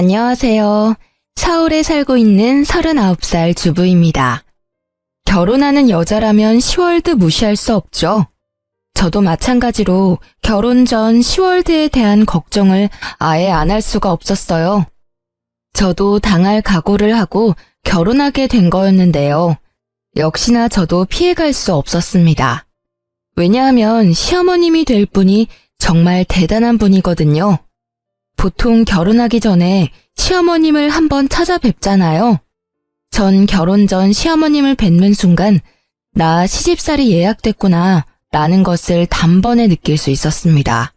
안녕하세요. 서울에 살고 있는 39살 주부입니다. 결혼하는 여자라면 시월드 무시할 수 없죠. 저도 마찬가지로 결혼 전 시월드에 대한 걱정을 아예 안 할 수가 없었어요. 저도 당할 각오를 하고 결혼하게 된 거였는데요. 역시나 저도 피해갈 수 없었습니다. 왜냐하면 시어머님이 될 분이 정말 대단한 분이거든요. 보통 결혼하기 전에 시어머님을 한번 찾아뵙잖아요. 전 결혼 전 시어머님을 뵙는 순간 나 시집살이 예약됐구나 라는 것을 단번에 느낄 수 있었습니다.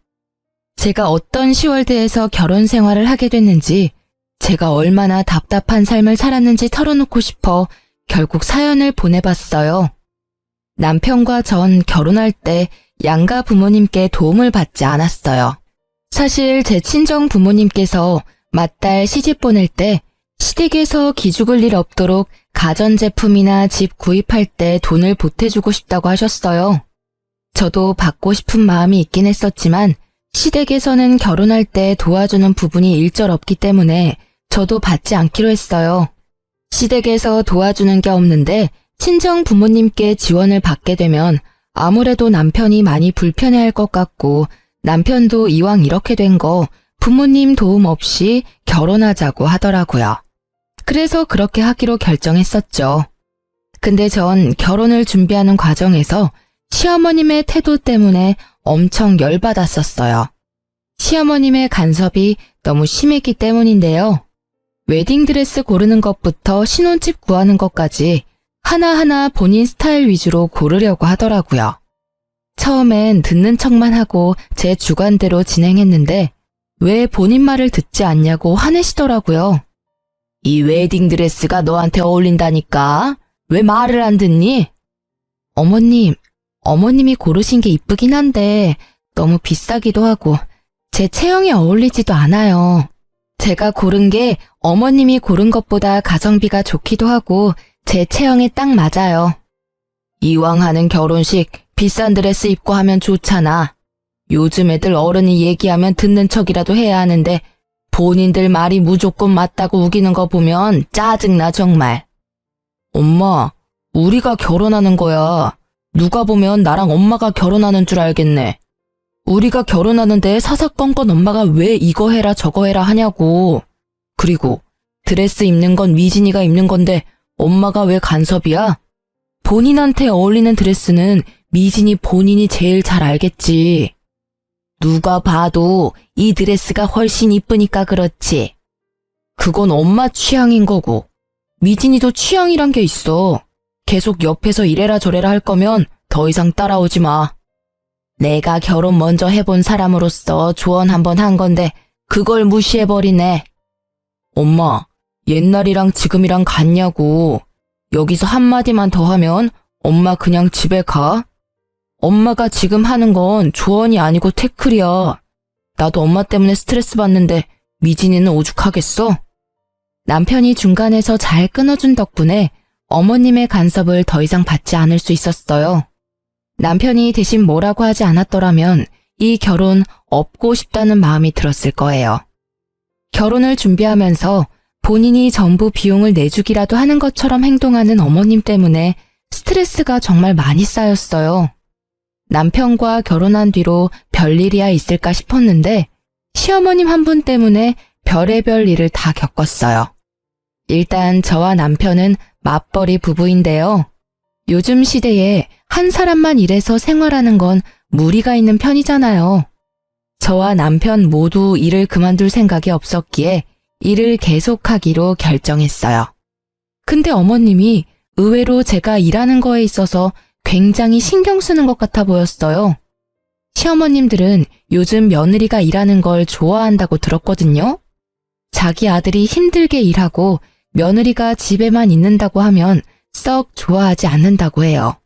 제가 어떤 시월드에서 결혼 생활을 하게 됐는지, 제가 얼마나 답답한 삶을 살았는지 털어놓고 싶어 결국 사연을 보내봤어요. 남편과 전 결혼할 때 양가 부모님께 도움을 받지 않았어요. 사실 제 친정 부모님께서 맏딸 시집 보낼 때 시댁에서 기죽을 일 없도록 가전제품이나 집 구입할 때 돈을 보태주고 싶다고 하셨어요. 저도 받고 싶은 마음이 있긴 했었지만 시댁에서는 결혼할 때 도와주는 부분이 일절 없기 때문에 저도 받지 않기로 했어요. 시댁에서 도와주는 게 없는데 친정 부모님께 지원을 받게 되면 아무래도 남편이 많이 불편해할 것 같고, 남편도 이왕 이렇게 된 거 부모님 도움 없이 결혼하자고 하더라고요. 그래서 그렇게 하기로 결정했었죠. 근데 전 결혼을 준비하는 과정에서 시어머님의 태도 때문에 엄청 열받았었어요. 시어머님의 간섭이 너무 심했기 때문인데요. 웨딩드레스 고르는 것부터 신혼집 구하는 것까지 하나하나 본인 스타일 위주로 고르려고 하더라고요. 처음엔 듣는 척만 하고 제 주관대로 진행했는데 왜 본인 말을 듣지 않냐고 화내시더라고요. 이 웨딩드레스가 너한테 어울린다니까? 왜 말을 안 듣니? 어머님이 고르신 게 이쁘긴 한데 너무 비싸기도 하고 제 체형에 어울리지도 않아요. 제가 고른 게 어머님이 고른 것보다 가성비가 좋기도 하고 제 체형에 딱 맞아요. 이왕 하는 결혼식 비싼 드레스 입고 하면 좋잖아. 요즘 애들 어른이 얘기하면 듣는 척이라도 해야 하는데 본인들 말이 무조건 맞다고 우기는 거 보면 짜증나 정말. 엄마, 우리가 결혼하는 거야. 누가 보면 나랑 엄마가 결혼하는 줄 알겠네. 우리가 결혼하는데 사사건건 엄마가 왜 이거 해라 저거 해라 하냐고. 그리고 드레스 입는 건 미진이가 입는 건데 엄마가 왜 간섭이야? 본인한테 어울리는 드레스는 미진이 본인이 제일 잘 알겠지. 누가 봐도 이 드레스가 훨씬 이쁘니까 그렇지. 그건 엄마 취향인 거고 미진이도 취향이란 게 있어. 계속 옆에서 이래라 저래라 할 거면 더 이상 따라오지 마. 내가 결혼 먼저 해본 사람으로서 조언 한번 한 건데 그걸 무시해버리네. 엄마, 옛날이랑 지금이랑 같냐고. 여기서 한마디만 더 하면 엄마 그냥 집에 가? 엄마가 지금 하는 건 조언이 아니고 태클이야. 나도 엄마 때문에 스트레스 받는데 미진이는 오죽하겠어? 남편이 중간에서 잘 끊어준 덕분에 어머님의 간섭을 더 이상 받지 않을 수 있었어요. 남편이 대신 뭐라고 하지 않았더라면 이 결혼 업고 싶다는 마음이 들었을 거예요. 결혼을 준비하면서 본인이 전부 비용을 내주기라도 하는 것처럼 행동하는 어머님 때문에 스트레스가 정말 많이 쌓였어요. 남편과 결혼한 뒤로 별일이야 있을까 싶었는데 시어머님 한 분 때문에 별의별 일을 다 겪었어요. 일단 저와 남편은 맞벌이 부부인데요. 요즘 시대에 한 사람만 일해서 생활하는 건 무리가 있는 편이잖아요. 저와 남편 모두 일을 그만둘 생각이 없었기에 일을 계속하기로 결정했어요. 근데 어머님이 의외로 제가 일하는 거에 있어서 굉장히 신경 쓰는 것 같아 보였어요. 시어머님들은 요즘 며느리가 일하는 걸 좋아한다고 들었거든요. 자기 아들이 힘들게 일하고 며느리가 집에만 있는다고 하면 썩 좋아하지 않는다고 해요.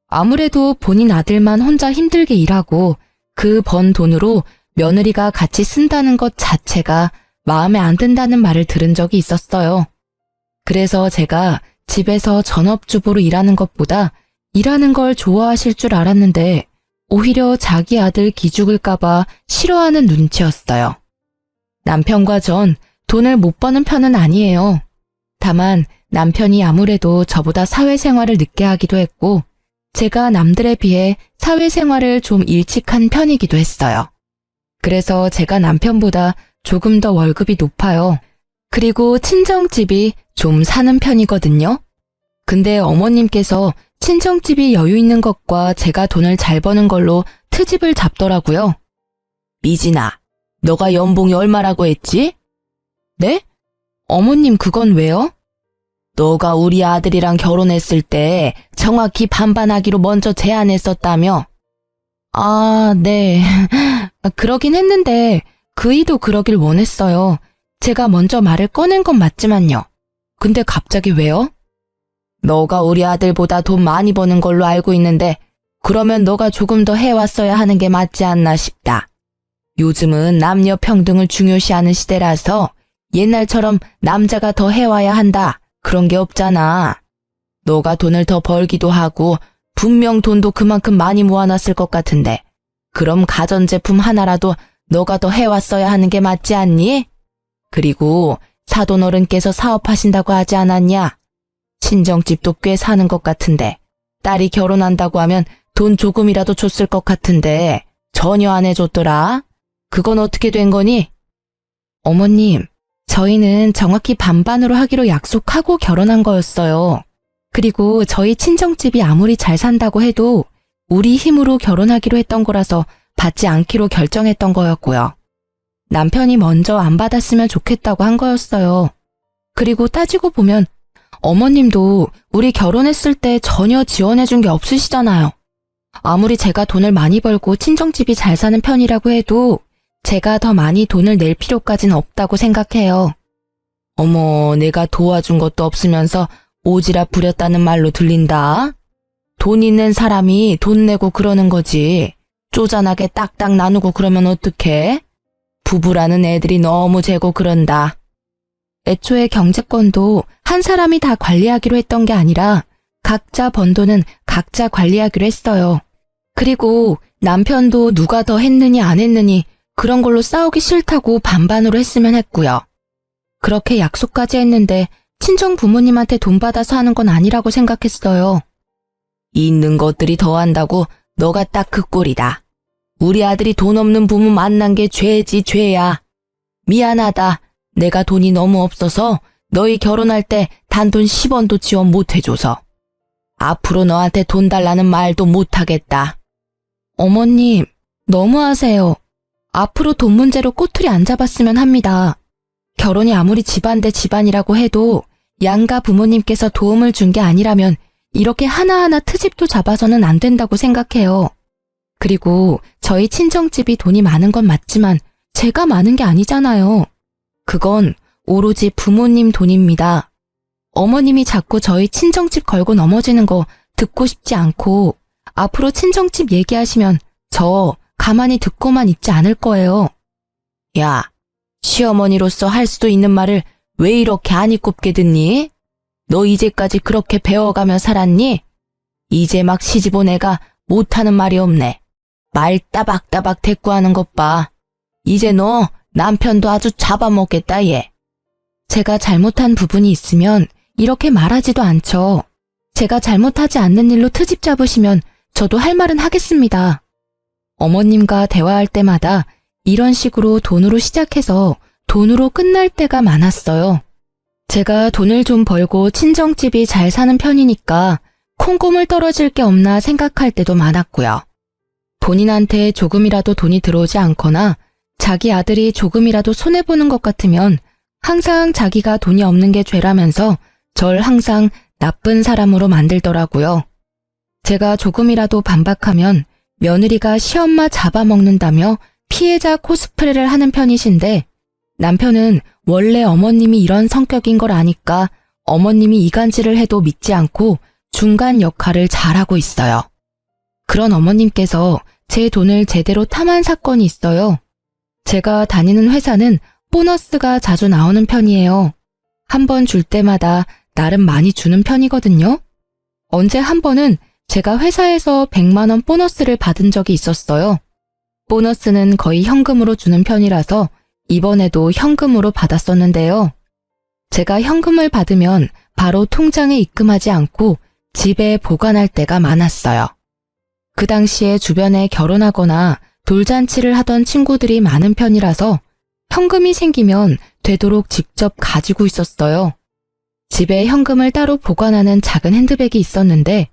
아무래도 본인 아들만 혼자 힘들게 일하고 그 번 돈으로 며느리가 같이 쓴다는 것 자체가 마음에 안 든다는 말을 들은 적이 있었어요. 그래서 제가 집에서 전업주부로 일하는 것보다 일하는 걸 좋아하실 줄 알았는데 오히려 자기 아들 기죽을까봐 싫어하는 눈치였어요. 남편과 전 돈을 못 버는 편은 아니에요. 다만 남편이 아무래도 저보다 사회생활을 늦게 하기도 했고, 제가 남들에 비해 사회생활을 좀 일찍 한 편이기도 했어요. 그래서 제가 남편보다 조금 더 월급이 높아요. 그리고 친정집이 좀 사는 편이거든요. 근데 어머님께서 친정집이 여유 있는 것과 제가 돈을 잘 버는 걸로 트집을 잡더라고요. 미진아, 너가 연봉이 얼마라고 했지? 네? 어머님 그건 왜요? 너가 우리 아들이랑 결혼했을 때 정확히 반반하기로 먼저 제안했었다며? 아, 네. 그러긴 했는데 그이도 그러길 원했어요. 제가 먼저 말을 꺼낸 건 맞지만요. 근데 갑자기 왜요? 너가 우리 아들보다 돈 많이 버는 걸로 알고 있는데 그러면 너가 조금 더 해왔어야 하는 게 맞지 않나 싶다. 요즘은 남녀 평등을 중요시하는 시대라서 옛날처럼 남자가 더 해와야 한다. 그런 게 없잖아. 너가 돈을 더 벌기도 하고 분명 돈도 그만큼 많이 모아놨을 것 같은데 그럼 가전제품 하나라도 너가 더 해왔어야 하는 게 맞지 않니? 그리고 사돈어른께서 사업하신다고 하지 않았냐? 친정집도 꽤 사는 것 같은데 딸이 결혼한다고 하면 돈 조금이라도 줬을 것 같은데 전혀 안 해줬더라. 그건 어떻게 된 거니? 어머님, 저희는 정확히 반반으로 하기로 약속하고 결혼한 거였어요. 그리고 저희 친정집이 아무리 잘 산다고 해도 우리 힘으로 결혼하기로 했던 거라서 받지 않기로 결정했던 거였고요. 남편이 먼저 안 받았으면 좋겠다고 한 거였어요. 그리고 따지고 보면 어머님도 우리 결혼했을 때 전혀 지원해준 게 없으시잖아요. 아무리 제가 돈을 많이 벌고 친정집이 잘 사는 편이라고 해도 제가 더 많이 돈을 낼 필요까지는 없다고 생각해요. 어머, 내가 도와준 것도 없으면서 오지랖 부렸다는 말로 들린다. 돈 있는 사람이 돈 내고 그러는 거지. 쪼잔하게 딱딱 나누고 그러면 어떡해? 부부라는 애들이 너무 재고 그런다. 애초에 경제권도 한 사람이 다 관리하기로 했던 게 아니라 각자 번 돈은 각자 관리하기로 했어요. 그리고 남편도 누가 더 했느니 안 했느니 그런 걸로 싸우기 싫다고 반반으로 했으면 했고요. 그렇게 약속까지 했는데 친정 부모님한테 돈 받아서 하는 건 아니라고 생각했어요. 있는 것들이 더한다고 너가 딱 그 꼴이다. 우리 아들이 돈 없는 부모 만난 게 죄지 죄야. 미안하다. 내가 돈이 너무 없어서 너희 결혼할 때 단돈 10원도 지원 못 해줘서. 앞으로 너한테 돈 달라는 말도 못 하겠다. 어머님, 너무하세요. 앞으로 돈 문제로 꼬투리 안 잡았으면 합니다. 결혼이 아무리 집안 대 집안이라고 해도 양가 부모님께서 도움을 준 게 아니라면 이렇게 하나하나 트집도 잡아서는 안 된다고 생각해요. 그리고 저희 친정집이 돈이 많은 건 맞지만 제가 많은 게 아니잖아요. 그건 오로지 부모님 돈입니다. 어머님이 자꾸 저희 친정집 걸고 넘어지는 거 듣고 싶지 않고 앞으로 친정집 얘기하시면 저 가만히 듣고만 있지 않을 거예요. 야, 시어머니로서 할 수도 있는 말을 왜 이렇게 안 이꼽게 듣니? 너 이제까지 그렇게 배워가며 살았니? 이제 막 시집 온 애가 못하는 말이 없네. 말 따박따박 대꾸하는 것 봐. 이제 너 남편도 아주 잡아먹겠다 얘. 제가 잘못한 부분이 있으면 이렇게 말하지도 않죠. 제가 잘못하지 않는 일로 트집 잡으시면 저도 할 말은 하겠습니다. 어머님과 대화할 때마다 이런 식으로 돈으로 시작해서 돈으로 끝날 때가 많았어요. 제가 돈을 좀 벌고 친정집이 잘 사는 편이니까 콩고물 떨어질 게 없나 생각할 때도 많았고요. 본인한테 조금이라도 돈이 들어오지 않거나 자기 아들이 조금이라도 손해보는 것 같으면 항상 자기가 돈이 없는 게 죄라면서 절 항상 나쁜 사람으로 만들더라고요. 제가 조금이라도 반박하면 며느리가 시엄마 잡아먹는다며 피해자 코스프레를 하는 편이신데 남편은 원래 어머님이 이런 성격인 걸 아니까 어머님이 이간질을 해도 믿지 않고 중간 역할을 잘하고 있어요. 그런 어머님께서 제 돈을 제대로 탐한 사건이 있어요. 제가 다니는 회사는 보너스가 자주 나오는 편이에요. 한 번 줄 때마다 나름 많이 주는 편이거든요. 언제 한 번은 제가 회사에서 100만 원 보너스를 받은 적이 있었어요. 보너스는 거의 현금으로 주는 편이라서 이번에도 현금으로 받았었는데요. 제가 현금을 받으면 바로 통장에 입금하지 않고 집에 보관할 때가 많았어요. 그 당시에 주변에 결혼하거나 돌잔치를 하던 친구들이 많은 편이라서 현금이 생기면 되도록 직접 가지고 있었어요. 집에 현금을 따로 보관하는 작은 핸드백이 있었는데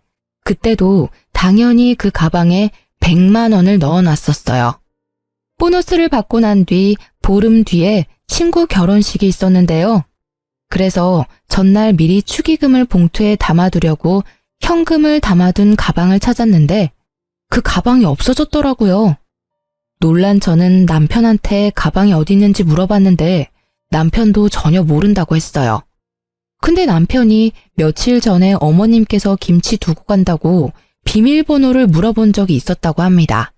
그때도 당연히 그 가방에 100만 원을 넣어놨었어요. 보너스를 받고 난 뒤 보름 뒤에 친구 결혼식이 있었는데요. 그래서 전날 미리 축의금을 봉투에 담아두려고 현금을 담아둔 가방을 찾았는데 그 가방이 없어졌더라고요. 놀란 저는 남편한테 가방이 어디 있는지 물어봤는데 남편도 전혀 모른다고 했어요. 근데 남편이 며칠 전에 어머님께서 김치 두고 간다고 비밀번호를 물어본 적이 있었다고 합니다.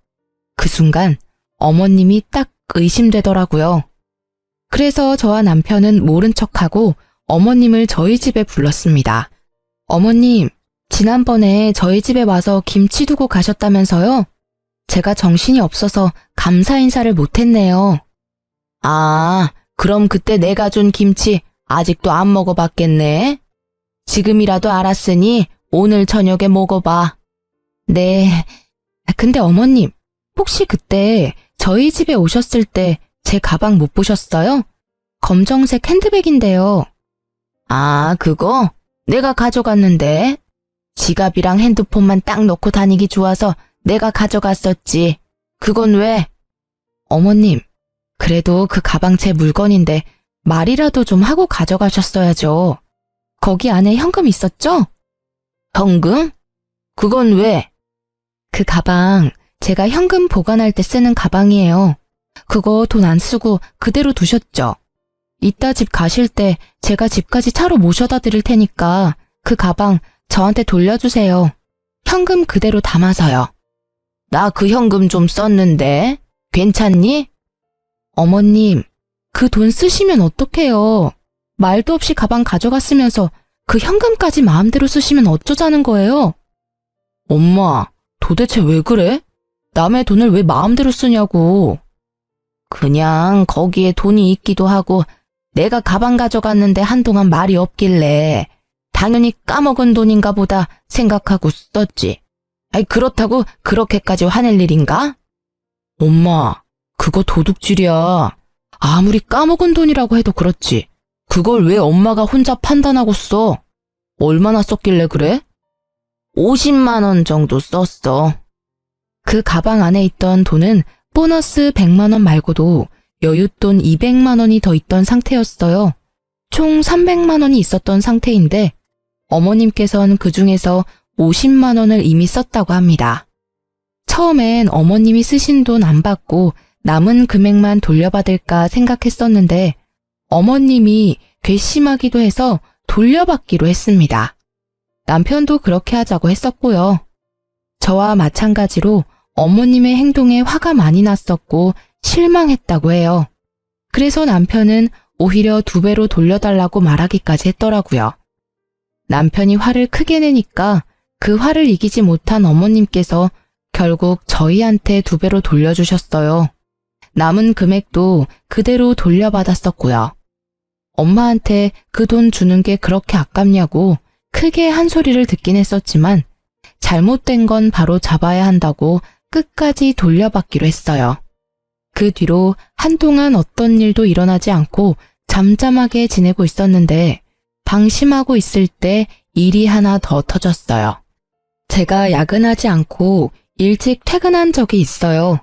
그 순간 어머님이 딱 의심되더라고요. 그래서 저와 남편은 모른 척하고 어머님을 저희 집에 불렀습니다. 어머님, 지난번에 저희 집에 와서 김치 두고 가셨다면서요? 제가 정신이 없어서 감사 인사를 못했네요. 아, 그럼 그때 내가 준 김치 아직도 안 먹어봤겠네? 지금이라도 알았으니 오늘 저녁에 먹어봐. 네. 근데 어머님, 혹시 그때 저희 집에 오셨을 때 제 가방 못 보셨어요? 검정색 핸드백인데요. 아, 그거? 내가 가져갔는데. 지갑이랑 핸드폰만 딱 넣고 다니기 좋아서 내가 가져갔었지. 그건 왜? 어머님, 그래도 그 가방 제 물건인데 말이라도 좀 하고 가져가셨어야죠. 거기 안에 현금 있었죠? 현금? 그건 왜? 그 가방 제가 현금 보관할 때 쓰는 가방이에요. 그거 돈 안 쓰고 그대로 두셨죠? 이따 집 가실 때 제가 집까지 차로 모셔다 드릴 테니까 그 가방 저한테 돌려주세요. 현금 그대로 담아서요. 나 그 현금 좀 썼는데 괜찮니? 어머님, 그 돈 쓰시면 어떡해요? 말도 없이 가방 가져갔으면서 그 현금까지 마음대로 쓰시면 어쩌자는 거예요? 엄마, 도대체 왜 그래? 남의 돈을 왜 마음대로 쓰냐고. 그냥 거기에 돈이 있기도 하고 내가 가방 가져갔는데 한동안 말이 없길래 당연히 까먹은 돈인가 보다 생각하고 썼지. 아이, 그렇다고 그렇게까지 화낼 일인가? 엄마, 그거 도둑질이야. 아무리 까먹은 돈이라고 해도 그렇지. 그걸 왜 엄마가 혼자 판단하고 써? 얼마나 썼길래 그래? 50만 원 정도 썼어. 그 가방 안에 있던 돈은 보너스 100만 원 말고도 여윳돈 200만 원이 더 있던 상태였어요. 총 300만 원이 있었던 상태인데 어머님께서는 그 중에서 50만 원을 이미 썼다고 합니다. 처음엔 어머님이 쓰신 돈 안 받고 남은 금액만 돌려받을까 생각했었는데 어머님이 괘씸하기도 해서 돌려받기로 했습니다. 남편도 그렇게 하자고 했었고요. 저와 마찬가지로 어머님의 행동에 화가 많이 났었고 실망했다고 해요. 그래서 남편은 오히려 2배로 돌려달라고 말하기까지 했더라고요. 남편이 화를 크게 내니까 그 화를 이기지 못한 어머님께서 결국 저희한테 2배로 돌려주셨어요. 남은 금액도 그대로 돌려받았었고요. 엄마한테 그 돈 주는 게 그렇게 아깝냐고 크게 한 소리를 듣긴 했었지만 잘못된 건 바로 잡아야 한다고 끝까지 돌려받기로 했어요. 그 뒤로 한동안 어떤 일도 일어나지 않고 잠잠하게 지내고 있었는데 방심하고 있을 때 일이 하나 더 터졌어요. 제가 야근하지 않고 일찍 퇴근한 적이 있어요.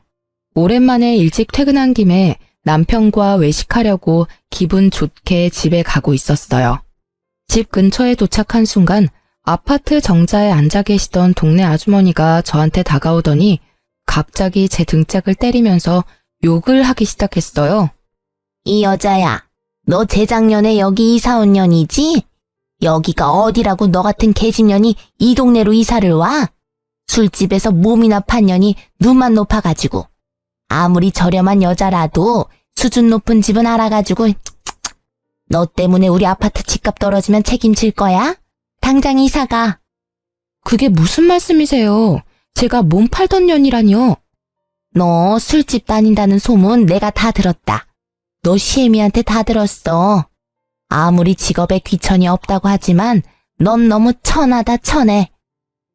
오랜만에 일찍 퇴근한 김에 남편과 외식하려고 기분 좋게 집에 가고 있었어요. 집 근처에 도착한 순간 아파트 정자에 앉아 계시던 동네 아주머니가 저한테 다가오더니 갑자기 제 등짝을 때리면서 욕을 하기 시작했어요. 이 여자야, 너 재작년에 여기 이사 온 년이지? 여기가 어디라고 너 같은 개집년이 이 동네로 이사를 와? 술집에서 몸이나 판 년이 눈만 높아가지고. 아무리 저렴한 여자라도 수준 높은 집은 알아가지고 너 때문에 우리 아파트 집값 떨어지면 책임질 거야? 당장 이사가. 그게 무슨 말씀이세요? 제가 몸 팔던 년이라뇨. 너 술집 다닌다는 소문 내가 다 들었다. 너 시애미한테 다 들었어. 아무리 직업에 귀천이 없다고 하지만 넌 너무 천하다 천해.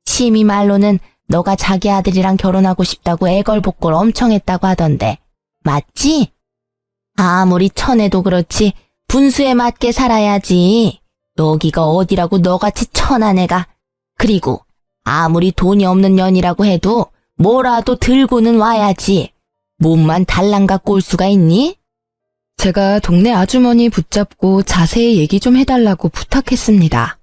시애미 말로는 너가 자기 아들이랑 결혼하고 싶다고 애걸복걸 엄청 했다고 하던데. 맞지? 아무리 천해도 그렇지 분수에 맞게 살아야지. 여기가 어디라고 너같이 천한 애가. 그리고 아무리 돈이 없는 년이라고 해도 뭐라도 들고는 와야지. 몸만 달랑 갖고 올 수가 있니? 제가 동네 아주머니 붙잡고 자세히 얘기 좀 해달라고 부탁했습니다.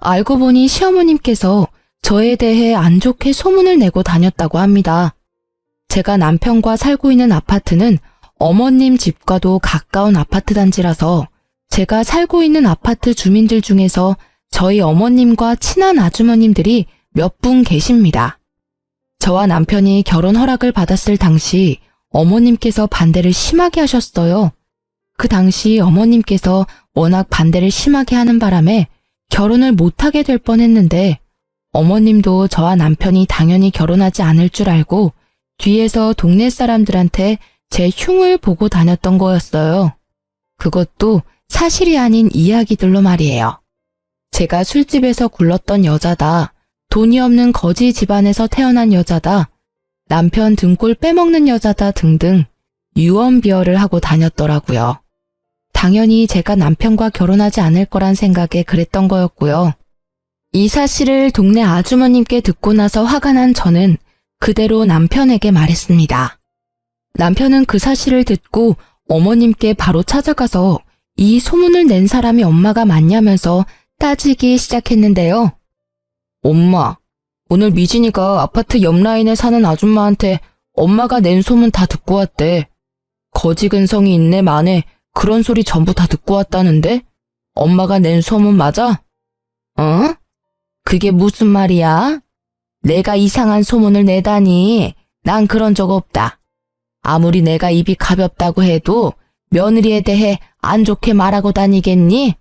알고 보니 시어머님께서 저에 대해 안 좋게 소문을 내고 다녔다고 합니다. 제가 남편과 살고 있는 아파트는 어머님 집과도 가까운 아파트 단지라서 제가 살고 있는 아파트 주민들 중에서 저희 어머님과 친한 아주머님들이 몇 분 계십니다. 저와 남편이 결혼 허락을 받았을 당시 어머님께서 반대를 심하게 하셨어요. 그 당시 어머님께서 워낙 반대를 심하게 하는 바람에 결혼을 못하게 될 뻔했는데 어머님도 저와 남편이 당연히 결혼하지 않을 줄 알고 뒤에서 동네 사람들한테 제 흉을 보고 다녔던 거였어요. 그것도 사실이 아닌 이야기들로 말이에요. 제가 술집에서 굴렀던 여자다. 돈이 없는 거지 집안에서 태어난 여자다. 남편 등골 빼먹는 여자다 등등 유언비어를 하고 다녔더라고요. 당연히 제가 남편과 결혼하지 않을 거란 생각에 그랬던 거였고요. 이 사실을 동네 아주머님께 듣고 나서 화가 난 저는 그대로 남편에게 말했습니다. 남편은 그 사실을 듣고 어머님께 바로 찾아가서 이 소문을 낸 사람이 엄마가 맞냐면서 따지기 시작했는데요. 엄마, 오늘 미진이가 아파트 옆 라인에 사는 아줌마한테 엄마가 낸 소문 다 듣고 왔대. 거지 근성이 있네 마네 그런 소리 전부 다 듣고 왔다는데? 엄마가 낸 소문 맞아? 어? 그게 무슨 말이야? 내가 이상한 소문을 내다니. 난 그런 적 없다. 아무리 내가 입이 가볍다고 해도 며느리에 대해 안 좋게 말하고 다니겠니?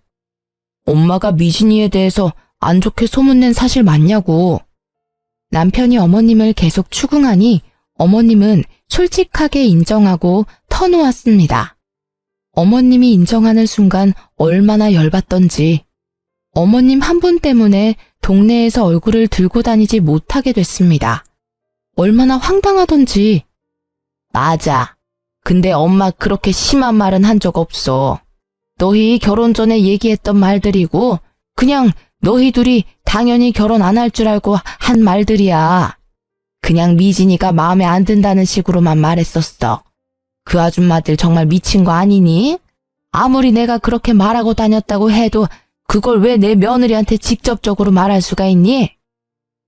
엄마가 미진이에 대해서 안 좋게 소문낸 사실 맞냐고. 남편이 어머님을 계속 추궁하니 어머님은 솔직하게 인정하고 터놓았습니다. 어머님이 인정하는 순간 얼마나 열받던지 어머님 한 분 때문에 동네에서 얼굴을 들고 다니지 못하게 됐습니다. 얼마나 황당하던지. 맞아. 근데 엄마 그렇게 심한 말은 한 적 없어. 너희 결혼 전에 얘기했던 말들이고 그냥 너희 둘이 당연히 결혼 안 할 줄 알고 한 말들이야. 그냥 미진이가 마음에 안 든다는 식으로만 말했었어. 그 아줌마들 정말 미친 거 아니니? 아무리 내가 그렇게 말하고 다녔다고 해도 그걸 왜 내 며느리한테 직접적으로 말할 수가 있니?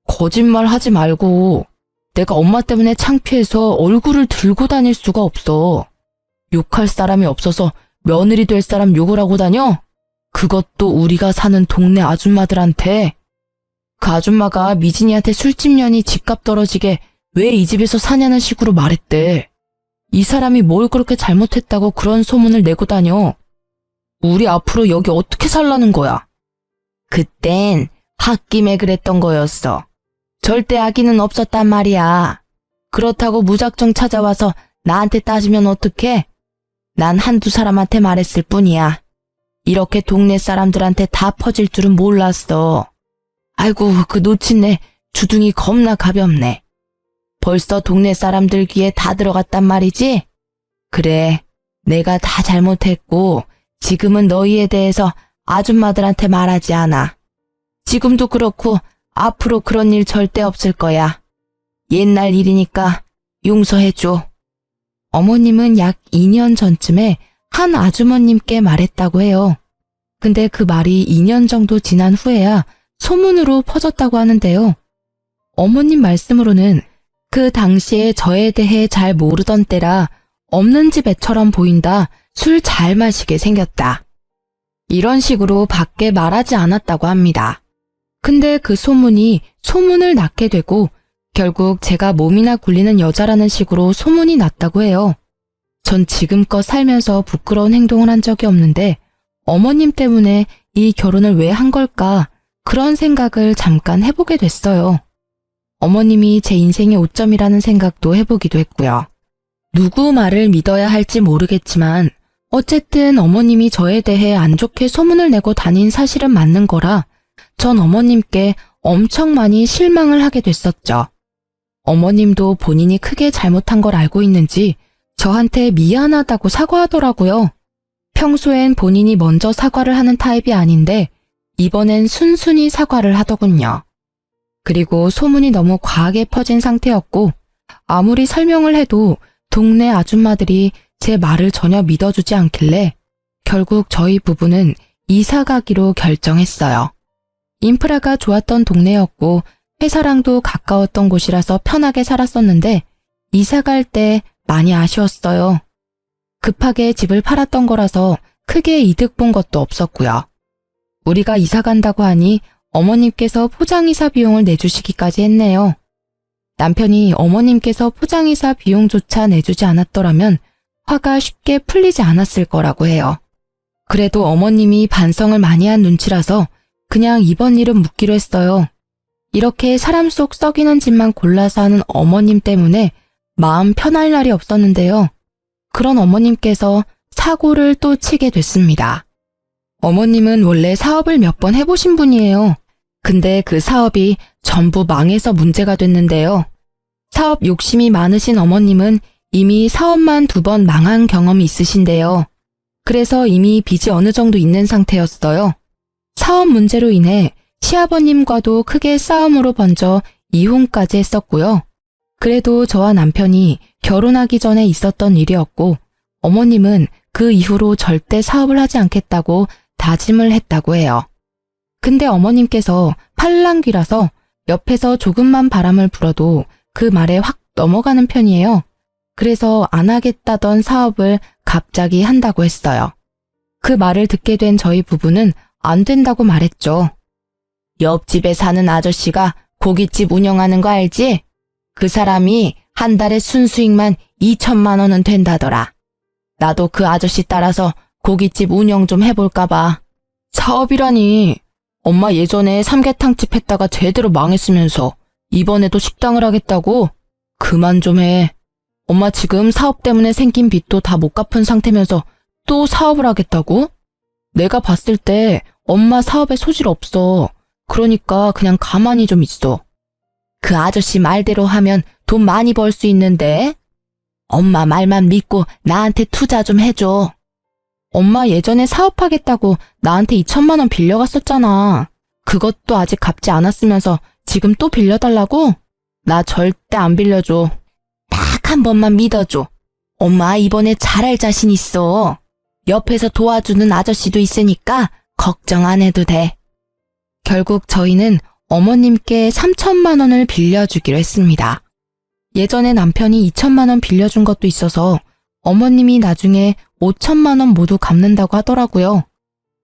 거짓말 하지 말고. 내가 엄마 때문에 창피해서 얼굴을 들고 다닐 수가 없어. 욕할 사람이 없어서 며느리 될 사람 욕을 하고 다녀? 그것도 우리가 사는 동네 아줌마들한테. 그 아줌마가 미진이한테 술집 년이 집값 떨어지게 왜 이 집에서 사냐는 식으로 말했대. 이 사람이 뭘 그렇게 잘못했다고 그런 소문을 내고 다녀. 우리 앞으로 여기 어떻게 살라는 거야? 그땐 홧김에 그랬던 거였어. 절대 악의는 없었단 말이야. 그렇다고 무작정 찾아와서 나한테 따지면 어떡해? 난 한두 사람한테 말했을 뿐이야. 이렇게 동네 사람들한테 다 퍼질 줄은 몰랐어. 아이고, 그 놓친네 주둥이 겁나 가볍네. 벌써 동네 사람들 귀에 다 들어갔단 말이지? 그래, 내가 다 잘못했고 지금은 너희에 대해서 아줌마들한테 말하지 않아. 지금도 그렇고 앞으로 그런 일 절대 없을 거야. 옛날 일이니까 용서해줘. 어머님은 약 2년 전쯤에 한 아주머님께 말했다고 해요. 근데 그 말이 2년 정도 지난 후에야 소문으로 퍼졌다고 하는데요. 어머님 말씀으로는 그 당시에 저에 대해 잘 모르던 때라 없는 집 애처럼 보인다, 술 잘 마시게 생겼다. 이런 식으로 밖에 말하지 않았다고 합니다. 근데 그 소문이 소문을 낳게 되고 결국 제가 몸이나 굴리는 여자라는 식으로 소문이 났다고 해요. 전 지금껏 살면서 부끄러운 행동을 한 적이 없는데 어머님 때문에 이 결혼을 왜 한 걸까 그런 생각을 잠깐 해보게 됐어요. 어머님이 제 인생의 오점이라는 생각도 해보기도 했고요. 누구 말을 믿어야 할지 모르겠지만 어쨌든 어머님이 저에 대해 안 좋게 소문을 내고 다닌 사실은 맞는 거라 전 어머님께 엄청 많이 실망을 하게 됐었죠. 어머님도 본인이 크게 잘못한 걸 알고 있는지 저한테 미안하다고 사과하더라고요. 평소엔 본인이 먼저 사과를 하는 타입이 아닌데 이번엔 순순히 사과를 하더군요. 그리고 소문이 너무 과하게 퍼진 상태였고 아무리 설명을 해도 동네 아줌마들이 제 말을 전혀 믿어주지 않길래 결국 저희 부부는 이사 가기로 결정했어요. 인프라가 좋았던 동네였고 회사랑도 가까웠던 곳이라서 편하게 살았었는데 이사 갈 때 많이 아쉬웠어요. 급하게 집을 팔았던 거라서 크게 이득 본 것도 없었고요. 우리가 이사 간다고 하니 어머님께서 포장이사 비용을 내주시기까지 했네요. 남편이 어머님께서 포장이사 비용조차 내주지 않았더라면 화가 쉽게 풀리지 않았을 거라고 해요. 그래도 어머님이 반성을 많이 한 눈치라서 그냥 이번 일은 묻기로 했어요. 이렇게 사람 속 썩이는 짓만 골라서 하는 어머님 때문에 마음 편할 날이 없었는데요. 그런 어머님께서 사고를 또 치게 됐습니다. 어머님은 원래 사업을 몇 번 해보신 분이에요. 근데 그 사업이 전부 망해서 문제가 됐는데요. 사업 욕심이 많으신 어머님은 이미 사업만 2번 망한 경험이 있으신데요. 그래서 이미 빚이 어느 정도 있는 상태였어요. 사업 문제로 인해 시아버님과도 크게 싸움으로 번져 이혼까지 했었고요. 그래도 저와 남편이 결혼하기 전에 있었던 일이었고 어머님은 그 이후로 절대 사업을 하지 않겠다고 다짐을 했다고 해요. 근데 어머님께서 팔랑귀라서 옆에서 조금만 바람을 불어도 그 말에 확 넘어가는 편이에요. 그래서 안 하겠다던 사업을 갑자기 한다고 했어요. 그 말을 듣게 된 저희 부부는 안 된다고 말했죠. 옆집에 사는 아저씨가 고깃집 운영하는 거 알지? 그 사람이 한 달에 순수익만 2천만 원은 된다더라. 나도 그 아저씨 따라서 고깃집 운영 좀 해볼까 봐. 사업이라니. 엄마 예전에 삼계탕집 했다가 제대로 망했으면서 이번에도 식당을 하겠다고? 그만 좀 해. 엄마 지금 사업 때문에 생긴 빚도 다 못 갚은 상태면서 또 사업을 하겠다고? 내가 봤을 때 엄마 사업에 소질 없어. 그러니까 그냥 가만히 좀 있어. 그 아저씨 말대로 하면 돈 많이 벌 수 있는데? 엄마 말만 믿고 나한테 투자 좀 해줘. 엄마 예전에 사업하겠다고 나한테 2천만 원 빌려갔었잖아. 그것도 아직 갚지 않았으면서 지금 또 빌려달라고? 나 절대 안 빌려줘. 딱 한 번만 믿어줘. 엄마 이번에 잘할 자신 있어. 옆에서 도와주는 아저씨도 있으니까 걱정 안 해도 돼. 결국 저희는 어머님께 3천만 원을 빌려주기로 했습니다. 예전에 남편이 2천만 원 빌려준 것도 있어서 어머님이 나중에 5천만 원 모두 갚는다고 하더라고요.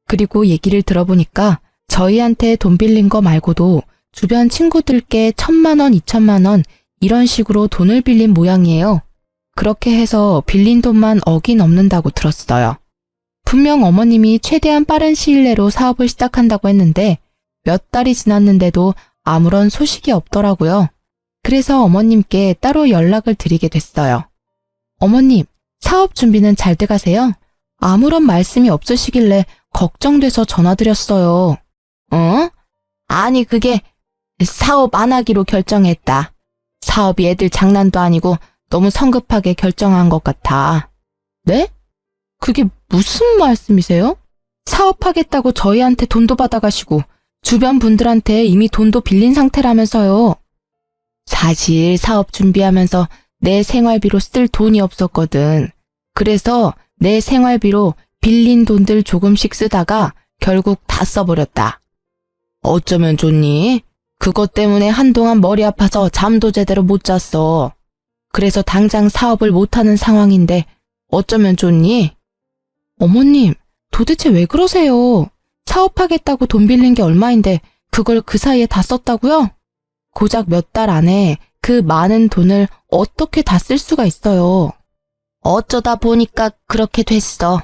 그리고 얘기를 들어보니까 저희한테 돈 빌린 거 말고도 주변 친구들께 1,000만 원, 2천만 원 이런 식으로 돈을 빌린 모양이에요. 그렇게 해서 빌린 돈만 억이 넘는다고 들었어요. 분명 어머님이 최대한 빠른 시일 내로 사업을 시작한다고 했는데 몇 달이 지났는데도 아무런 소식이 없더라고요. 그래서 어머님께 따로 연락을 드리게 됐어요. 어머님, 사업 준비는 잘 돼가세요? 아무런 말씀이 없으시길래 걱정돼서 전화드렸어요. 어? 아니 그게 사업 안 하기로 결정했다. 사업이 애들 장난도 아니고 너무 성급하게 결정한 것 같아. 네? 그게 무슨 말씀이세요? 사업하겠다고 저희한테 돈도 받아가시고 주변 분들한테 이미 돈도 빌린 상태라면서요. 사실 사업 준비하면서 내 생활비로 쓸 돈이 없었거든. 그래서 내 생활비로 빌린 돈들 조금씩 쓰다가 결국 다 써버렸다. 어쩌면 좋니? 그것 때문에 한동안 머리 아파서 잠도 제대로 못 잤어. 그래서 당장 사업을 못하는 상황인데 어쩌면 좋니? 어머님, 도대체 왜 그러세요? 사업하겠다고 돈 빌린 게 얼마인데 그걸 그 사이에 다 썼다고요? 고작 몇 달 안에 그 많은 돈을 어떻게 다 쓸 수가 있어요? 어쩌다 보니까 그렇게 됐어.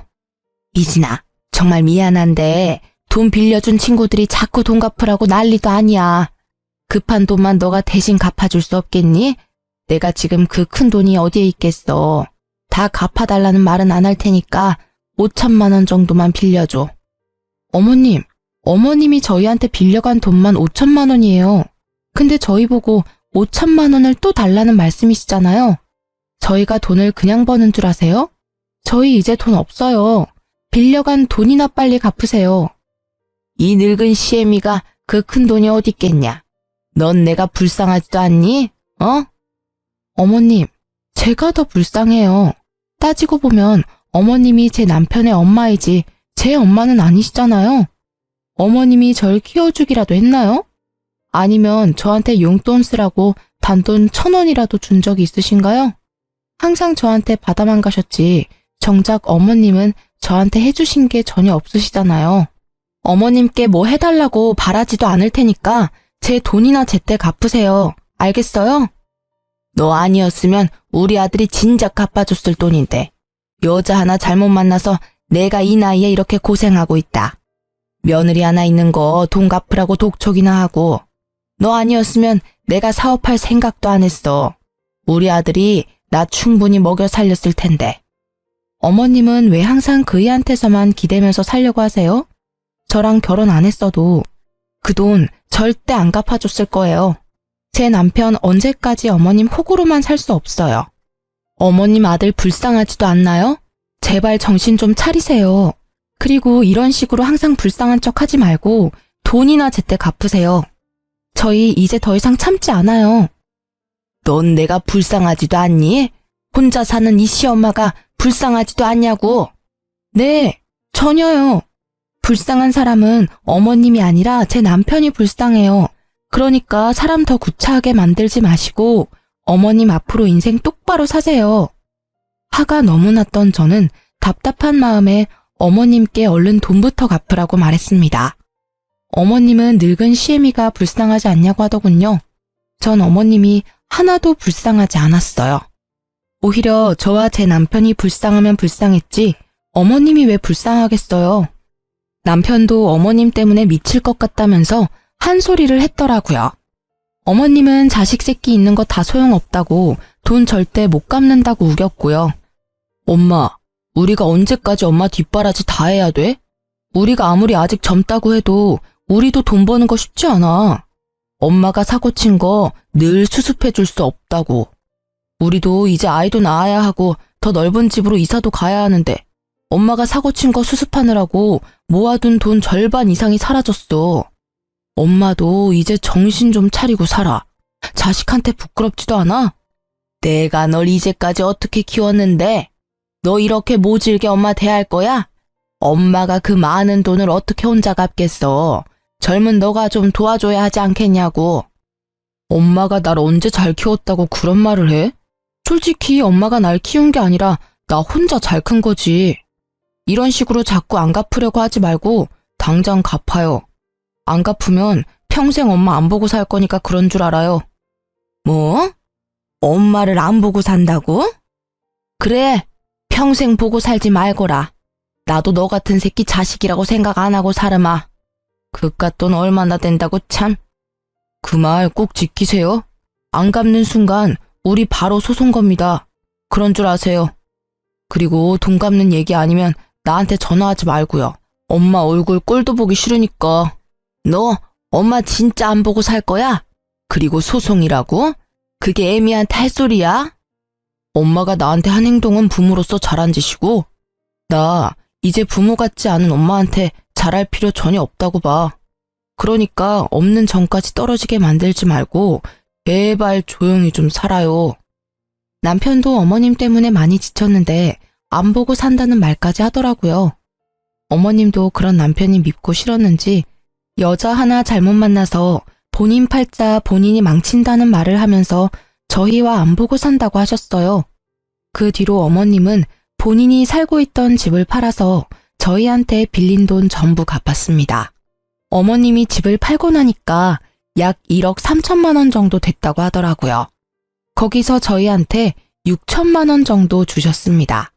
미진아, 정말 미안한데 돈 빌려준 친구들이 자꾸 돈 갚으라고 난리도 아니야. 급한 돈만 너가 대신 갚아줄 수 없겠니? 내가 지금 그 큰 돈이 어디에 있겠어. 다 갚아달라는 말은 안 할 테니까 5천만 원 정도만 빌려줘. 어머님, 어머님이 저희한테 빌려간 돈만 5천만 원이에요. 근데 저희 보고 5천만 원을 또 달라는 말씀이시잖아요. 저희가 돈을 그냥 버는 줄 아세요? 저희 이제 돈 없어요. 빌려간 돈이나 빨리 갚으세요. 이 늙은 시애미가 그 큰 돈이 어디 있겠냐? 넌 내가 불쌍하지도 않니? 어? 어머님, 제가 더 불쌍해요. 따지고 보면 어머님이 제 남편의 엄마이지 제 엄마는 아니시잖아요. 어머님이 절 키워주기라도 했나요? 아니면 저한테 용돈 쓰라고 단돈 1,000원이라도 준 적이 있으신가요? 항상 저한테 받아만 가셨지 정작 어머님은 저한테 해주신 게 전혀 없으시잖아요. 어머님께 뭐 해달라고 바라지도 않을 테니까 제 돈이나 제때 갚으세요. 알겠어요? 너 아니었으면 우리 아들이 진작 갚아줬을 돈인데 여자 하나 잘못 만나서 내가 이 나이에 이렇게 고생하고 있다. 며느리 하나 있는 거 돈 갚으라고 독촉이나 하고 너 아니었으면 내가 사업할 생각도 안 했어. 우리 아들이 나 충분히 먹여 살렸을 텐데. 어머님은 왜 항상 그이한테서만 기대면서 살려고 하세요? 저랑 결혼 안 했어도 그 돈 절대 안 갚아줬을 거예요. 제 남편 언제까지 어머님 호구로만 살 수 없어요. 어머님 아들 불쌍하지도 않나요? 제발 정신 좀 차리세요. 그리고 이런 식으로 항상 불쌍한 척 하지 말고 돈이나 제때 갚으세요. 저희 이제 더 이상 참지 않아요. 넌 내가 불쌍하지도 않니? 혼자 사는 이 시엄마가 불쌍하지도 않냐고. 네, 전혀요. 불쌍한 사람은 어머님이 아니라 제 남편이 불쌍해요. 그러니까 사람 더 구차하게 만들지 마시고 어머님 앞으로 인생 똑바로 사세요. 화가 너무 났던 저는 답답한 마음에 어머님께 얼른 돈부터 갚으라고 말했습니다. 어머님은 늙은 시애미가 불쌍하지 않냐고 하더군요. 전 어머님이 하나도 불쌍하지 않았어요. 오히려 저와 제 남편이 불쌍하면 불쌍했지 어머님이 왜 불쌍하겠어요. 남편도 어머님 때문에 미칠 것 같다면서 한 소리를 했더라고요. 어머님은 자식 새끼 있는 거 다 소용없다고 돈 절대 못 갚는다고 우겼고요. 엄마, 우리가 언제까지 엄마 뒷바라지 다 해야 돼? 우리가 아무리 아직 젊다고 해도 우리도 돈 버는 거 쉽지 않아. 엄마가 사고 친 거 늘 수습해 줄 수 없다고. 우리도 이제 아이도 낳아야 하고 더 넓은 집으로 이사도 가야 하는데 엄마가 사고 친 거 수습하느라고 모아둔 돈 절반 이상이 사라졌어. 엄마도 이제 정신 좀 차리고 살아. 자식한테 부끄럽지도 않아? 내가 널 이제까지 어떻게 키웠는데? 너 이렇게 모질게 엄마 대할 거야? 엄마가 그 많은 돈을 어떻게 혼자 갚겠어? 젊은 너가 좀 도와줘야 하지 않겠냐고. 엄마가 날 언제 잘 키웠다고 그런 말을 해? 솔직히 엄마가 날 키운 게 아니라 나 혼자 잘 큰 거지. 이런 식으로 자꾸 안 갚으려고 하지 말고 당장 갚아요. 안 갚으면 평생 엄마 안 보고 살 거니까 그런 줄 알아요. 뭐? 엄마를 안 보고 산다고? 그래, 평생 보고 살지 말거라. 나도 너 같은 새끼 자식이라고 생각 안 하고 살으마. 그깟 돈 얼마나 된다고 참. 그 말 꼭 지키세요. 안 갚는 순간 우리 바로 소송 겁니다. 그런 줄 아세요. 그리고 돈 갚는 얘기 아니면 나한테 전화하지 말고요. 엄마 얼굴 꼴도 보기 싫으니까. 너 엄마 진짜 안 보고 살 거야? 그리고 소송이라고? 그게 애미한테 할 소리야? 엄마가 나한테 한 행동은 부모로서 잘한 짓이고 나 이제 부모 같지 않은 엄마한테 잘할 필요 전혀 없다고 봐. 그러니까 없는 정까지 떨어지게 만들지 말고 제발 조용히 좀 살아요. 남편도 어머님 때문에 많이 지쳤는데 안 보고 산다는 말까지 하더라고요. 어머님도 그런 남편이 밉고 싫었는지 여자 하나 잘못 만나서 본인 팔자 본인이 망친다는 말을 하면서 저희와 안 보고 산다고 하셨어요. 그 뒤로 어머님은 본인이 살고 있던 집을 팔아서 저희한테 빌린 돈 전부 갚았습니다. 어머님이 집을 팔고 나니까 약 1억 3천만 원 정도 됐다고 하더라고요. 거기서 저희한테 6천만 원 정도 주셨습니다.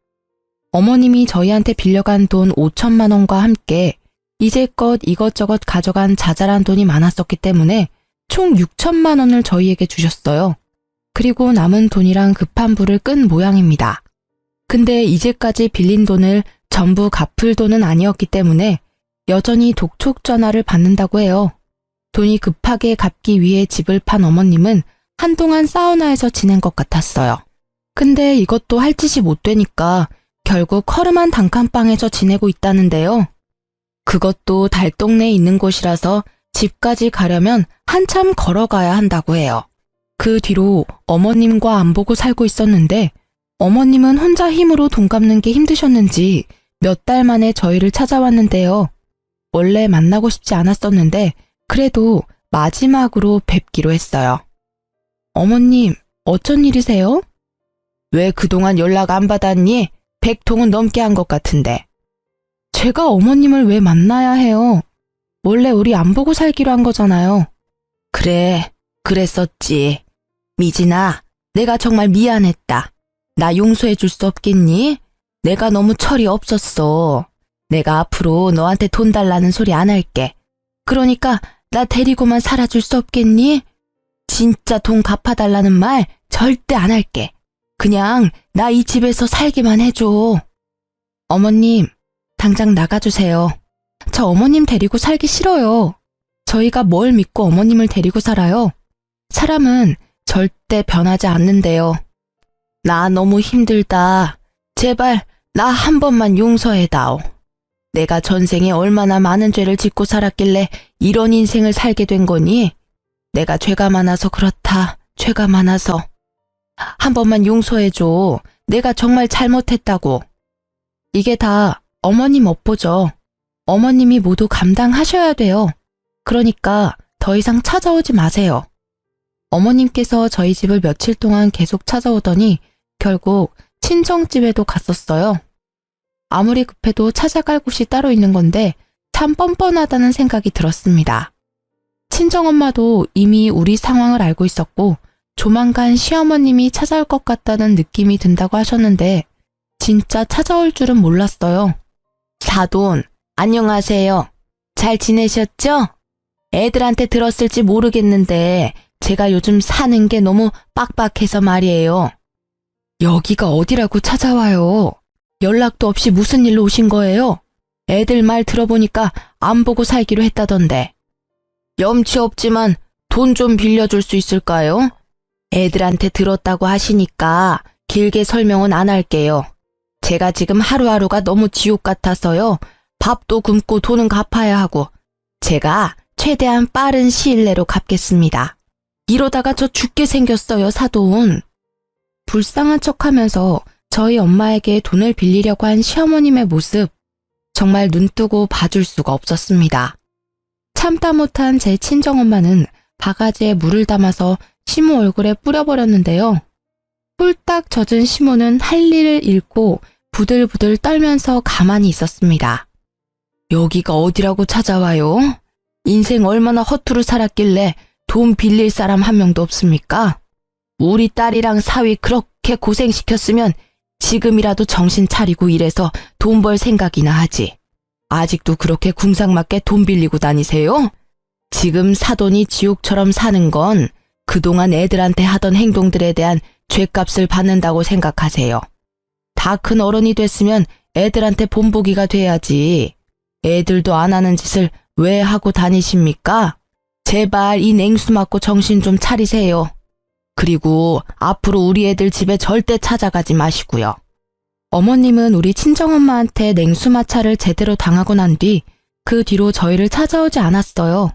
어머님이 저희한테 빌려간 돈 5천만 원과 함께 이제껏 이것저것 가져간 자잘한 돈이 많았었기 때문에 총 6천만 원을 저희에게 주셨어요. 그리고 남은 돈이랑 급한 불을 끈 모양입니다. 근데 이제까지 빌린 돈을 전부 갚을 돈은 아니었기 때문에 여전히 독촉 전화를 받는다고 해요. 돈이 급하게 갚기 위해 집을 판 어머님은 한동안 사우나에서 지낸 것 같았어요. 근데 이것도 할 짓이 못 되니까 결국 허름한 단칸방에서 지내고 있다는데요. 그것도 달동네에 있는 곳이라서 집까지 가려면 한참 걸어가야 한다고 해요. 그 뒤로 어머님과 안 보고 살고 있었는데 어머님은 혼자 힘으로 돈 갚는 게 힘드셨는지 몇 달 만에 저희를 찾아왔는데요. 원래 만나고 싶지 않았었는데 그래도 마지막으로 뵙기로 했어요. 어머님, 어쩐 일이세요? 왜 그동안 연락 안 받았니? 100통은 넘게 한 것 같은데. 제가 어머님을 왜 만나야 해요? 원래 우리 안 보고 살기로 한 거잖아요. 그래, 그랬었지. 미진아, 내가 정말 미안했다. 나 용서해 줄 수 없겠니? 내가 너무 철이 없었어. 내가 앞으로 너한테 돈 달라는 소리 안 할게. 그러니까 나 데리고만 살아줄 수 없겠니? 진짜 돈 갚아달라는 말 절대 안 할게. 그냥 나 이 집에서 살기만 해줘. 어머님, 당장 나가주세요. 저 어머님 데리고 살기 싫어요. 저희가 뭘 믿고 어머님을 데리고 살아요? 사람은 절대 변하지 않는데요. 나 너무 힘들다. 제발 나 한 번만 용서해다오. 내가 전생에 얼마나 많은 죄를 짓고 살았길래 이런 인생을 살게 된 거니? 내가 죄가 많아서 그렇다. 죄가 많아서. 한 번만 용서해줘. 내가 정말 잘못했다고. 이게 다 어머님 업보죠. 어머님이 모두 감당하셔야 돼요. 그러니까 더 이상 찾아오지 마세요. 어머님께서 저희 집을 며칠 동안 계속 찾아오더니 결국 친정집에도 갔었어요. 아무리 급해도 찾아갈 곳이 따로 있는 건데 참 뻔뻔하다는 생각이 들었습니다. 친정엄마도 이미 우리 상황을 알고 있었고 조만간 시어머님이 찾아올 것 같다는 느낌이 든다고 하셨는데 진짜 찾아올 줄은 몰랐어요. 사돈, 안녕하세요. 잘 지내셨죠? 애들한테 들었을지 모르겠는데 제가 요즘 사는 게 너무 빡빡해서 말이에요. 여기가 어디라고 찾아와요? 연락도 없이 무슨 일로 오신 거예요? 애들 말 들어보니까 안 보고 살기로 했다던데. 염치 없지만 돈 좀 빌려줄 수 있을까요? 애들한테 들었다고 하시니까 길게 설명은 안 할게요. 제가 지금 하루하루가 너무 지옥 같아서요. 밥도 굶고 돈은 갚아야 하고 제가 최대한 빠른 시일 내로 갚겠습니다. 이러다가 저 죽게 생겼어요, 사돈. 불쌍한 척하면서 저희 엄마에게 돈을 빌리려고 한 시어머님의 모습 정말 눈뜨고 봐줄 수가 없었습니다. 참다 못한 제 친정엄마는 바가지에 물을 담아서 시모 얼굴에 뿌려버렸는데요. 홀딱 젖은 시모는 할 일을 잃고 부들부들 떨면서 가만히 있었습니다. 여기가 어디라고 찾아와요? 인생 얼마나 허투루 살았길래 돈 빌릴 사람 한 명도 없습니까? 우리 딸이랑 사위 그렇게 고생시켰으면 지금이라도 정신 차리고 일해서 돈 벌 생각이나 하지. 아직도 그렇게 궁상맞게 돈 빌리고 다니세요? 지금 사돈이 지옥처럼 사는 건 그동안 애들한테 하던 행동들에 대한 죗값을 받는다고 생각하세요. 다 큰 어른이 됐으면 애들한테 본보기가 돼야지. 애들도 안 하는 짓을 왜 하고 다니십니까? 제발 이 냉수 맞고 정신 좀 차리세요. 그리고 앞으로 우리 애들 집에 절대 찾아가지 마시고요. 어머님은 우리 친정엄마한테 냉수마찰을 제대로 당하고 난 뒤 그 뒤로 저희를 찾아오지 않았어요.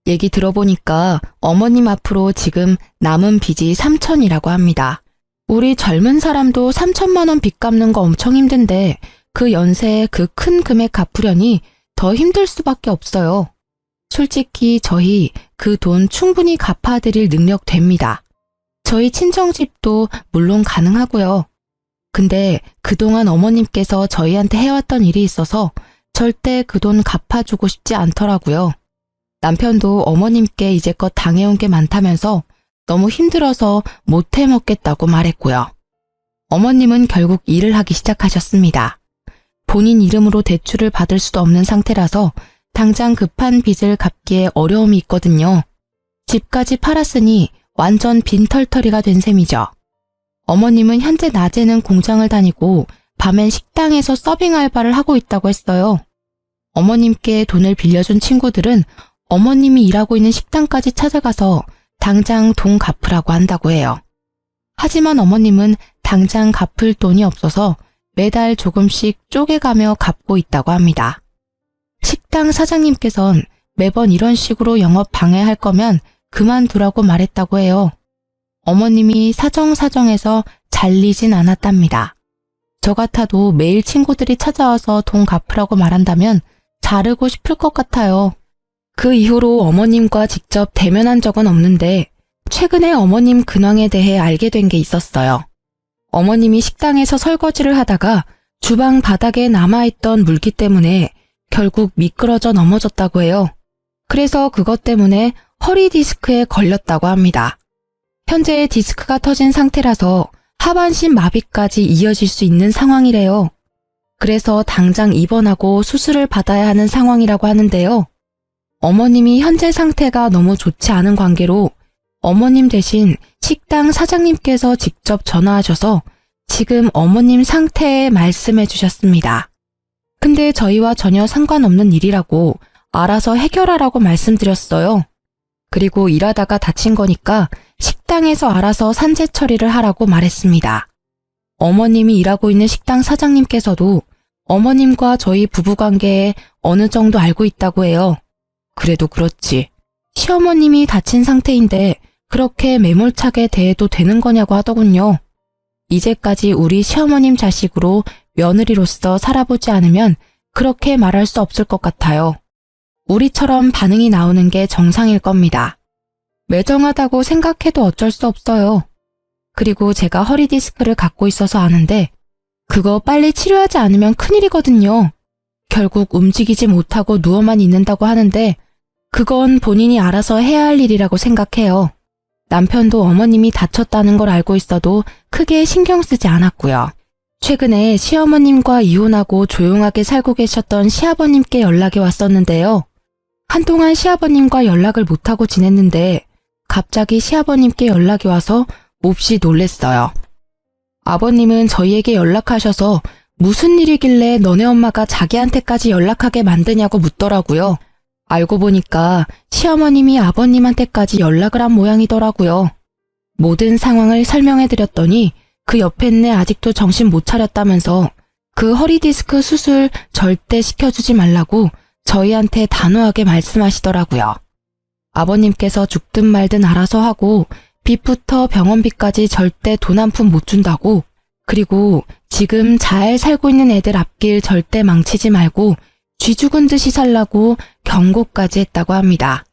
얘기 들어보니까 어머님 앞으로 지금 남은 빚이 3천이라고 합니다. 우리 젊은 사람도 3천만 원 빚 갚는 거 엄청 힘든데 그 연세에 그 큰 금액 갚으려니 더 힘들 수밖에 없어요. 솔직히 저희 그 돈 충분히 갚아드릴 능력 됩니다. 저희 친정집도 물론 가능하고요. 근데 그동안 어머님께서 저희한테 해왔던 일이 있어서 절대 그 돈 갚아주고 싶지 않더라고요. 남편도 어머님께 이제껏 당해온 게 많다면서 너무 힘들어서 못 해먹겠다고 말했고요. 어머님은 결국 일을 하기 시작하셨습니다. 본인 이름으로 대출을 받을 수도 없는 상태라서 당장 급한 빚을 갚기에 어려움이 있거든요. 집까지 팔았으니 완전 빈털터리가 된 셈이죠. 어머님은 현재 낮에는 공장을 다니고 밤엔 식당에서 서빙 알바를 하고 있다고 했어요. 어머님께 돈을 빌려준 친구들은 어머님이 일하고 있는 식당까지 찾아가서 당장 돈 갚으라고 한다고 해요. 하지만 어머님은 당장 갚을 돈이 없어서 매달 조금씩 쪼개가며 갚고 있다고 합니다. 식당 사장님께선 매번 이런 식으로 영업 방해할 거면 그만두라고 말했다고 해요. 어머님이 사정사정해서 잘리진 않았답니다. 저 같아도 매일 친구들이 찾아와서 돈 갚으라고 말한다면 자르고 싶을 것 같아요. 그 이후로 어머님과 직접 대면한 적은 없는데 최근에 어머님 근황에 대해 알게 된 게 있었어요. 어머님이 식당에서 설거지를 하다가 주방 바닥에 남아있던 물기 때문에 결국 미끄러져 넘어졌다고 해요. 그래서 그것 때문에 허리 디스크에 걸렸다고 합니다. 현재 디스크가 터진 상태라서 하반신 마비까지 이어질 수 있는 상황이래요. 그래서 당장 입원하고 수술을 받아야 하는 상황이라고 하는데요. 어머님이 현재 상태가 너무 좋지 않은 관계로 어머님 대신 식당 사장님께서 직접 전화하셔서 지금 어머님 상태에 말씀해 주셨습니다. 근데 저희와 전혀 상관없는 일이라고 알아서 해결하라고 말씀드렸어요. 그리고 일하다가 다친 거니까 식당에서 알아서 산재 처리를 하라고 말했습니다. 어머님이 일하고 있는 식당 사장님께서도 어머님과 저희 부부관계에 어느 정도 알고 있다고 해요. 그래도 그렇지. 시어머님이 다친 상태인데 그렇게 매몰차게 대해도 되는 거냐고 하더군요. 이제까지 우리 시어머님 자식으로 며느리로서 살아보지 않으면 그렇게 말할 수 없을 것 같아요. 우리처럼 반응이 나오는 게 정상일 겁니다. 매정하다고 생각해도 어쩔 수 없어요. 그리고 제가 허리 디스크를 갖고 있어서 아는데 그거 빨리 치료하지 않으면 큰일이거든요. 결국 움직이지 못하고 누워만 있는다고 하는데 그건 본인이 알아서 해야 할 일이라고 생각해요. 남편도 어머님이 다쳤다는 걸 알고 있어도 크게 신경 쓰지 않았고요. 최근에 시어머님과 이혼하고 조용하게 살고 계셨던 시아버님께 연락이 왔었는데요. 한동안 시아버님과 연락을 못하고 지냈는데 갑자기 시아버님께 연락이 와서 몹시 놀랬어요. 아버님은 저희에게 연락하셔서 무슨 일이길래 너네 엄마가 자기한테까지 연락하게 만드냐고 묻더라고요. 알고 보니까 시어머님이 아버님한테까지 연락을 한 모양이더라고요. 모든 상황을 설명해드렸더니 그 옆에 아직도 정신 못 차렸다면서 그 허리 디스크 수술 절대 시켜주지 말라고 저희한테 단호하게 말씀하시더라고요. 아버님께서 죽든 말든 알아서 하고 빚부터 병원비까지 절대 돈 한 푼 못 준다고, 그리고 지금 잘 살고 있는 애들 앞길 절대 망치지 말고 쥐 죽은 듯이 살라고 경고까지 했다고 합니다.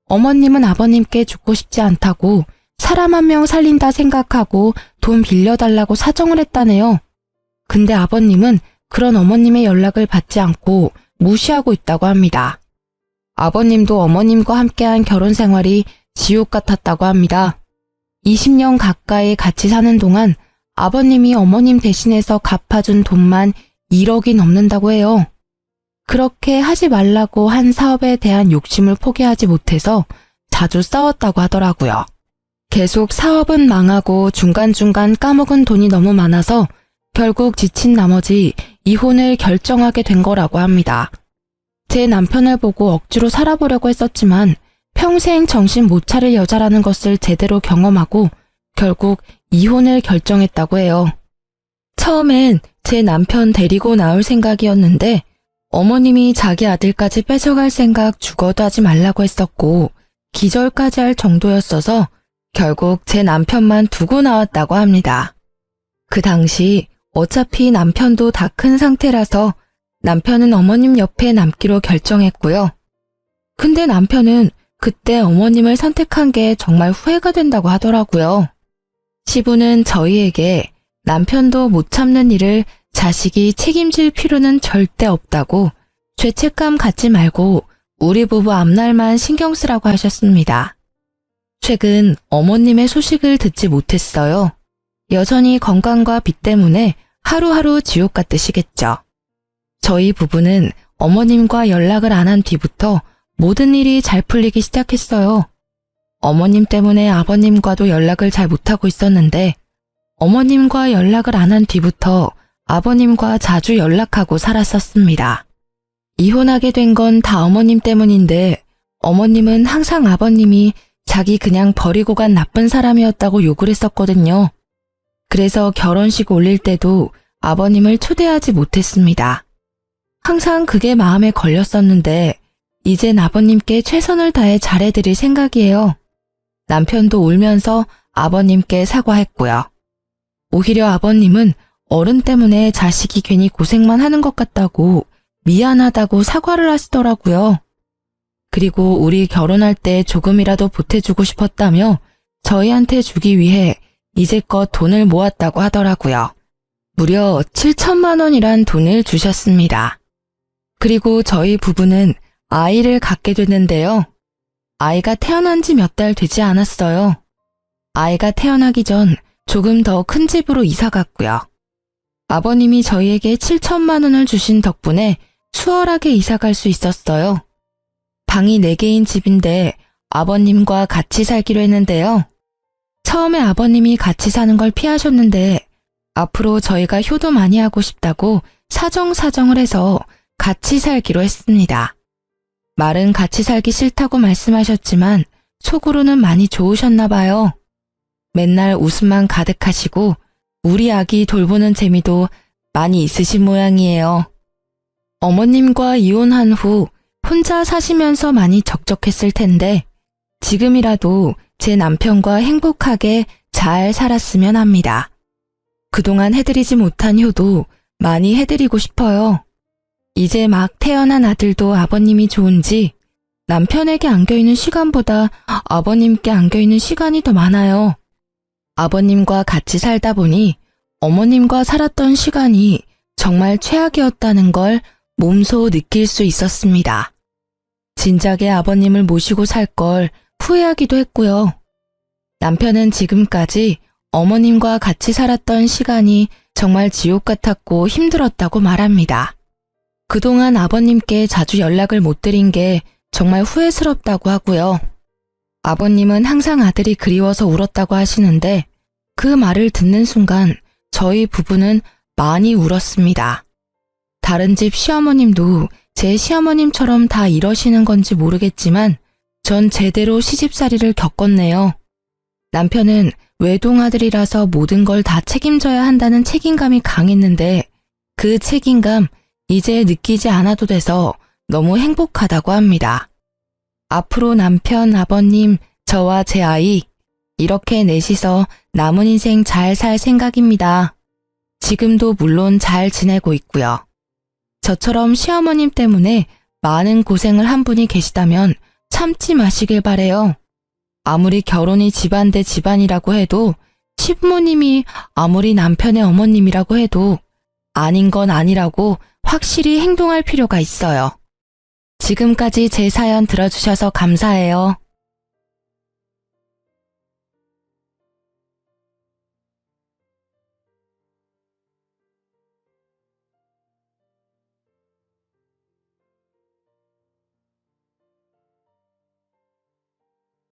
어머님은 아버님께 죽고 싶지 않다고 사람 한 명 살린다 생각하고 돈 빌려달라고 사정을 했다네요. 근데 아버님은 그런 어머님의 연락을 받지 않고 무시하고 있다고 합니다. 아버님도 어머님과 함께한 결혼 생활이 지옥 같았다고 합니다. 20년 가까이 같이 사는 동안 아버님이 어머님 대신해서 갚아준 돈만 1억이 넘는다고 해요. 그렇게 하지 말라고 한 사업에 대한 욕심을 포기하지 못해서 자주 싸웠다고 하더라고요. 계속 사업은 망하고 중간중간 까먹은 돈이 너무 많아서 결국 지친 나머지 이혼을 결정하게 된 거라고 합니다. 제 남편을 보고 억지로 살아보려고 했었지만 평생 정신 못 차릴 여자라는 것을 제대로 경험하고 결국 이혼을 결정했다고 해요. 처음엔 제 남편 데리고 나올 생각이었는데 어머님이 자기 아들까지 뺏어갈 생각 죽어도 하지 말라고 했었고 기절까지 할 정도였어서 결국 제 남편만 두고 나왔다고 합니다. 그 당시 어차피 남편도 다 큰 상태라서 남편은 어머님 옆에 남기로 결정했고요. 근데 남편은 그때 어머님을 선택한 게 정말 후회가 된다고 하더라고요. 시부는 저희에게 남편도 못 참는 일을 자식이 책임질 필요는 절대 없다고 죄책감 갖지 말고 우리 부부 앞날만 신경 쓰라고 하셨습니다. 최근 어머님의 소식을 듣지 못했어요. 여전히 건강과 빚 때문에 하루하루 지옥 같으시겠죠. 저희 부부는 어머님과 연락을 안 한 뒤부터 모든 일이 잘 풀리기 시작했어요. 어머님 때문에 아버님과도 연락을 잘 못하고 있었는데 어머님과 연락을 안 한 뒤부터 아버님과 자주 연락하고 살았었습니다. 이혼하게 된 건 다 어머님 때문인데 어머님은 항상 아버님이 자기 그냥 버리고 간 나쁜 사람이었다고 욕을 했었거든요. 그래서 결혼식 올릴 때도 아버님을 초대하지 못했습니다. 항상 그게 마음에 걸렸었는데 이젠 아버님께 최선을 다해 잘해드릴 생각이에요. 남편도 울면서 아버님께 사과했고요. 오히려 아버님은 어른 때문에 자식이 괜히 고생만 하는 것 같다고 미안하다고 사과를 하시더라고요. 그리고 우리 결혼할 때 조금이라도 보태주고 싶었다며 저희한테 주기 위해 이제껏 돈을 모았다고 하더라고요. 무려 7천만 원이란 돈을 주셨습니다. 그리고 저희 부부는 아이를 갖게 됐는데요. 아이가 태어난 지 몇 달 되지 않았어요. 아이가 태어나기 전 조금 더 큰 집으로 이사 갔고요. 아버님이 저희에게 7천만 원을 주신 덕분에 수월하게 이사 갈 수 있었어요. 방이 4개인 집인데 아버님과 같이 살기로 했는데요. 처음에 아버님이 같이 사는 걸 피하셨는데 앞으로 저희가 효도 많이 하고 싶다고 사정을 해서 같이 살기로 했습니다. 말은 같이 살기 싫다고 말씀하셨지만 속으로는 많이 좋으셨나 봐요. 맨날 웃음만 가득하시고 우리 아기 돌보는 재미도 많이 있으신 모양이에요. 어머님과 이혼한 후 혼자 사시면서 많이 적적했을 텐데 지금이라도 제 남편과 행복하게 잘 살았으면 합니다. 그동안 해드리지 못한 효도 많이 해드리고 싶어요. 이제 막 태어난 아들도 아버님이 좋은지 남편에게 안겨있는 시간보다 아버님께 안겨있는 시간이 더 많아요. 아버님과 같이 살다 보니 어머님과 살았던 시간이 정말 최악이었다는 걸 몸소 느낄 수 있었습니다. 진작에 아버님을 모시고 살 걸 후회하기도 했고요. 남편은 지금까지 어머님과 같이 살았던 시간이 정말 지옥 같았고 힘들었다고 말합니다. 그동안 아버님께 자주 연락을 못 드린 게 정말 후회스럽다고 하고요. 아버님은 항상 아들이 그리워서 울었다고 하시는데 그 말을 듣는 순간 저희 부부는 많이 울었습니다. 다른 집 시어머님도 제 시어머님처럼 다 이러시는 건지 모르겠지만 전 제대로 시집살이를 겪었네요. 남편은 외동아들이라서 모든 걸 다 책임져야 한다는 책임감이 강했는데 그 책임감 이제 느끼지 않아도 돼서 너무 행복하다고 합니다. 앞으로 남편, 아버님, 저와 제 아이 이렇게 넷이서 남은 인생 잘 살 생각입니다. 지금도 물론 잘 지내고 있고요. 저처럼 시어머님 때문에 많은 고생을 한 분이 계시다면 참지 마시길 바래요. 아무리 결혼이 집안 대 집안이라고 해도 시부모님이 아무리 남편의 어머님이라고 해도 아닌 건 아니라고 확실히 행동할 필요가 있어요. 지금까지 제 사연 들어주셔서 감사해요.